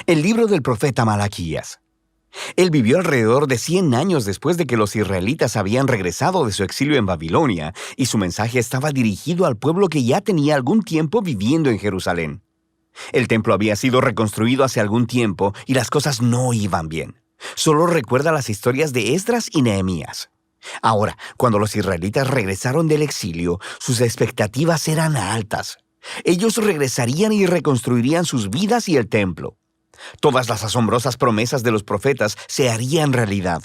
El libro del profeta Malaquías. Él vivió alrededor de 100 años después de que los israelitas habían regresado de su exilio en Babilonia, y su mensaje estaba dirigido al pueblo que ya tenía algún tiempo viviendo en Jerusalén. El templo había sido reconstruido hace algún tiempo y las cosas no iban bien. Solo recuerda las historias de Esdras y Nehemías. Ahora, cuando los israelitas regresaron del exilio, sus expectativas eran altas. Ellos regresarían y reconstruirían sus vidas y el templo. Todas las asombrosas promesas de los profetas se harían realidad.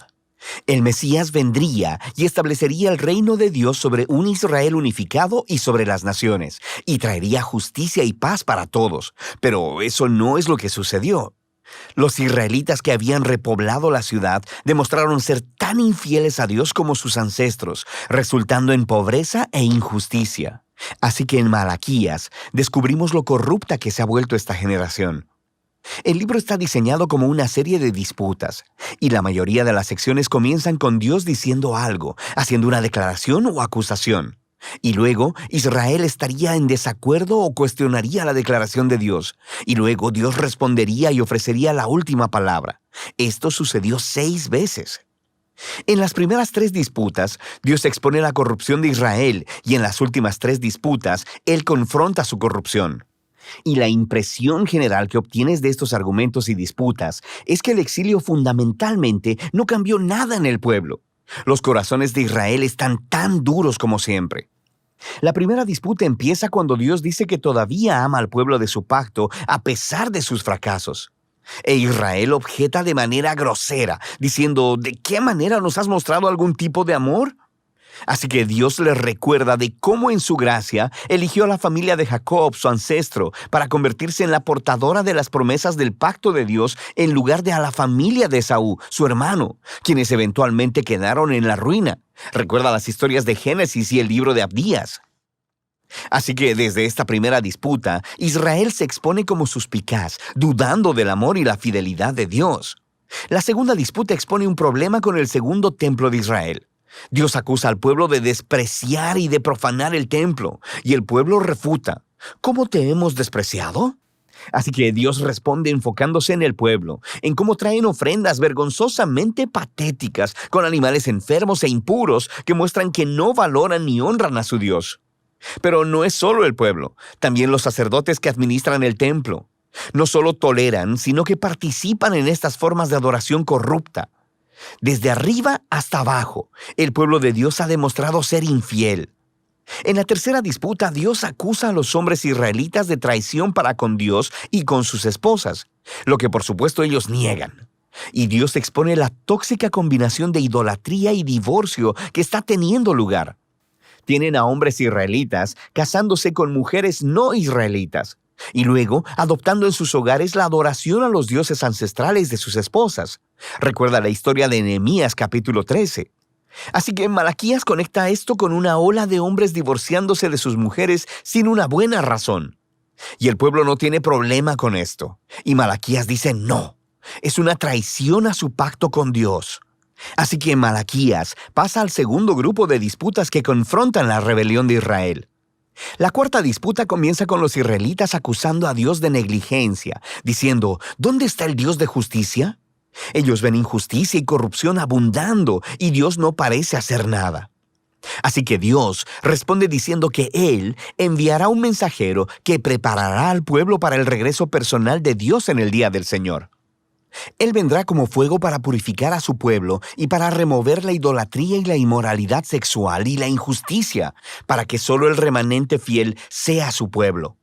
El Mesías vendría y establecería el reino de Dios sobre un Israel unificado y sobre las naciones, y traería justicia y paz para todos. Pero eso no es lo que sucedió. Los israelitas que habían repoblado la ciudad demostraron ser tan infieles a Dios como sus ancestros, resultando en pobreza e injusticia. Así que en Malaquías descubrimos lo corrupta que se ha vuelto esta generación. El libro está diseñado como una serie de disputas, y la mayoría de las secciones comienzan con Dios diciendo algo, haciendo una declaración o acusación. Y luego Israel estaría en desacuerdo o cuestionaría la declaración de Dios, y luego Dios respondería y ofrecería la última palabra. Esto sucedió 6 veces. En las primeras 3 disputas, Dios expone la corrupción de Israel, y en las últimas 3 disputas, Él confronta su corrupción. Y la impresión general que obtienes de estos argumentos y disputas es que el exilio fundamentalmente no cambió nada en el pueblo. Los corazones de Israel están tan duros como siempre. La primera disputa empieza cuando Dios dice que todavía ama al pueblo de su pacto a pesar de sus fracasos. E Israel objeta de manera grosera, diciendo, ¿de qué manera nos has mostrado algún tipo de amor? Así que Dios les recuerda de cómo en su gracia eligió a la familia de Jacob, su ancestro, para convertirse en la portadora de las promesas del pacto de Dios en lugar de a la familia de Esaú, su hermano, quienes eventualmente quedaron en la ruina. Recuerda las historias de Génesis y el libro de Abdías. Así que desde esta primera disputa, Israel se expone como suspicaz, dudando del amor y la fidelidad de Dios. La segunda disputa expone un problema con el segundo templo de Israel. Dios acusa al pueblo de despreciar y de profanar el templo, y el pueblo refuta. ¿Cómo te hemos despreciado? Así que Dios responde enfocándose en el pueblo, en cómo traen ofrendas vergonzosamente patéticas con animales enfermos e impuros que muestran que no valoran ni honran a su Dios. Pero no es solo el pueblo, también los sacerdotes que administran el templo. No solo toleran, sino que participan en estas formas de adoración corrupta. Desde arriba hasta abajo, el pueblo de Dios ha demostrado ser infiel. En la tercera disputa, Dios acusa a los hombres israelitas de traición para con Dios y con sus esposas, lo que por supuesto ellos niegan. Y Dios expone la tóxica combinación de idolatría y divorcio que está teniendo lugar. Tienen a hombres israelitas casándose con mujeres no israelitas, y luego adoptando en sus hogares la adoración a los dioses ancestrales de sus esposas. Recuerda la historia de Nehemías capítulo 13. Así que Malaquías conecta esto con una ola de hombres divorciándose de sus mujeres sin una buena razón. Y el pueblo no tiene problema con esto. Y Malaquías dice no. Es una traición a su pacto con Dios. Así que Malaquías pasa al segundo grupo de disputas que confrontan la rebelión de Israel. La cuarta disputa comienza con los israelitas acusando a Dios de negligencia, diciendo, ¿dónde está el Dios de justicia? Ellos ven injusticia y corrupción abundando, y Dios no parece hacer nada. Así que Dios responde diciendo que Él enviará un mensajero que preparará al pueblo para el regreso personal de Dios en el día del Señor. Él vendrá como fuego para purificar a su pueblo y para remover la idolatría y la inmoralidad sexual y la injusticia, para que solo el remanente fiel sea su pueblo.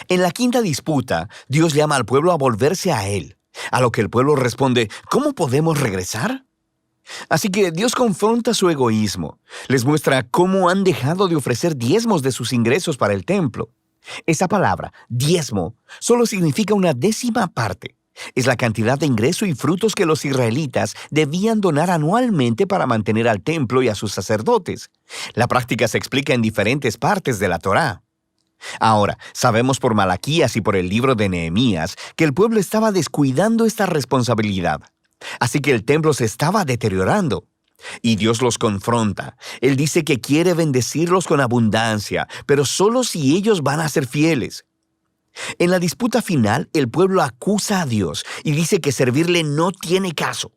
En la quinta disputa, Dios llama al pueblo a volverse a Él, a lo que el pueblo responde, ¿cómo podemos regresar? Así que Dios confronta su egoísmo, les muestra cómo han dejado de ofrecer diezmos de sus ingresos para el templo. Esa palabra, diezmo, solo significa una décima parte. Es la cantidad de ingreso y frutos que los israelitas debían donar anualmente para mantener al templo y a sus sacerdotes. La práctica se explica en diferentes partes de la Torá. Ahora, sabemos por Malaquías y por el libro de Nehemías que el pueblo estaba descuidando esta responsabilidad. Así que el templo se estaba deteriorando. Y Dios los confronta. Él dice que quiere bendecirlos con abundancia, pero solo si ellos van a ser fieles. En la disputa final, el pueblo acusa a Dios y dice que servirle no tiene caso.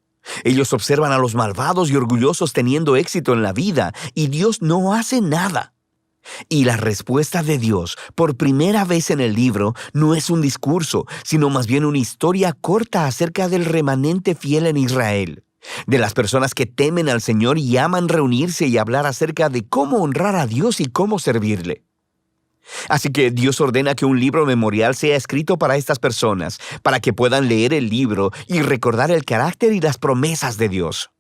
Ellos observan a los malvados y orgullosos teniendo éxito en la vida y Dios no hace nada. Y la respuesta de Dios, por primera vez en el libro, no es un discurso, sino más bien una historia corta acerca del remanente fiel en Israel, de las personas que temen al Señor y aman reunirse y hablar acerca de cómo honrar a Dios y cómo servirle. Así que Dios ordena que un libro memorial sea escrito para estas personas, para que puedan leer el libro y recordar el carácter y las promesas de Dios.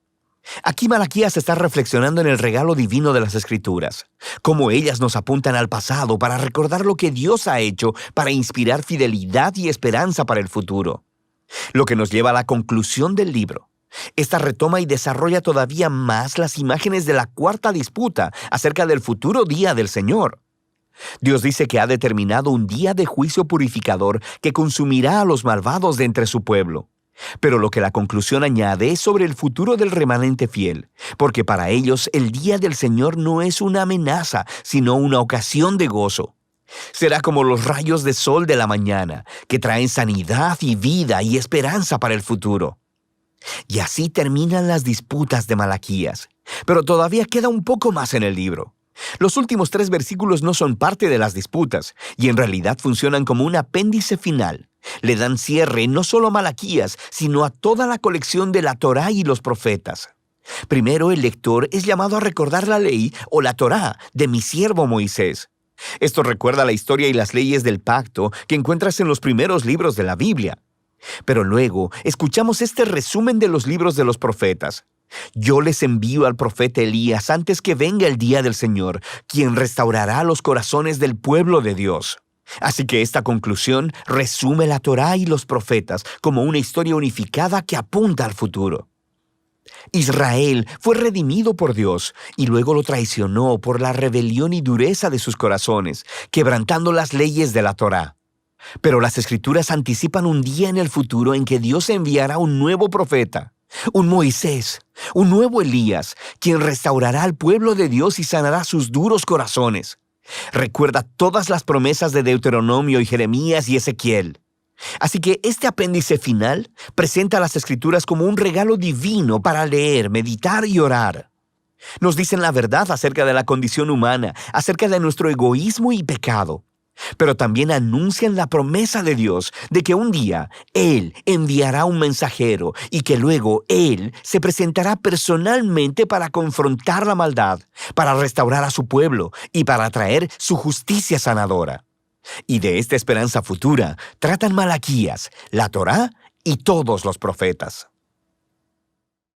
Aquí Malaquías está reflexionando en el regalo divino de las Escrituras, cómo ellas nos apuntan al pasado para recordar lo que Dios ha hecho para inspirar fidelidad y esperanza para el futuro. Lo que nos lleva a la conclusión del libro. Esta retoma y desarrolla todavía más las imágenes de la cuarta disputa acerca del futuro día del Señor. Dios dice que ha determinado un día de juicio purificador que consumirá a los malvados de entre su pueblo. Pero lo que la conclusión añade es sobre el futuro del remanente fiel, porque para ellos el día del Señor no es una amenaza, sino una ocasión de gozo. Será como los rayos de sol de la mañana, que traen sanidad y vida y esperanza para el futuro. Y así terminan las disputas de Malaquías. Pero todavía queda un poco más en el libro. Los últimos 3 versículos no son parte de las disputas, y en realidad funcionan como un apéndice final. Le dan cierre no solo a Malaquías, sino a toda la colección de la Torá y los profetas. Primero, el lector es llamado a recordar la ley o la Torá de mi siervo Moisés. Esto recuerda la historia y las leyes del pacto que encuentras en los primeros libros de la Biblia. Pero luego, escuchamos este resumen de los libros de los profetas. Yo les envío al profeta Elías antes que venga el día del Señor, quien restaurará los corazones del pueblo de Dios. Así que esta conclusión resume la Torá y los profetas como una historia unificada que apunta al futuro. Israel fue redimido por Dios y luego lo traicionó por la rebelión y dureza de sus corazones, quebrantando las leyes de la Torá. Pero las Escrituras anticipan un día en el futuro en que Dios enviará un nuevo profeta, un Moisés, un nuevo Elías, quien restaurará al pueblo de Dios y sanará sus duros corazones. Recuerda todas las promesas de Deuteronomio y Jeremías y Ezequiel. Así que este apéndice final presenta las Escrituras como un regalo divino para leer, meditar y orar. Nos dicen la verdad acerca de la condición humana, acerca de nuestro egoísmo y pecado. Pero también anuncian la promesa de Dios de que un día Él enviará un mensajero y que luego Él se presentará personalmente para confrontar la maldad, para restaurar a su pueblo y para traer su justicia sanadora. Y de esta esperanza futura tratan Malaquías, la Torá y todos los profetas.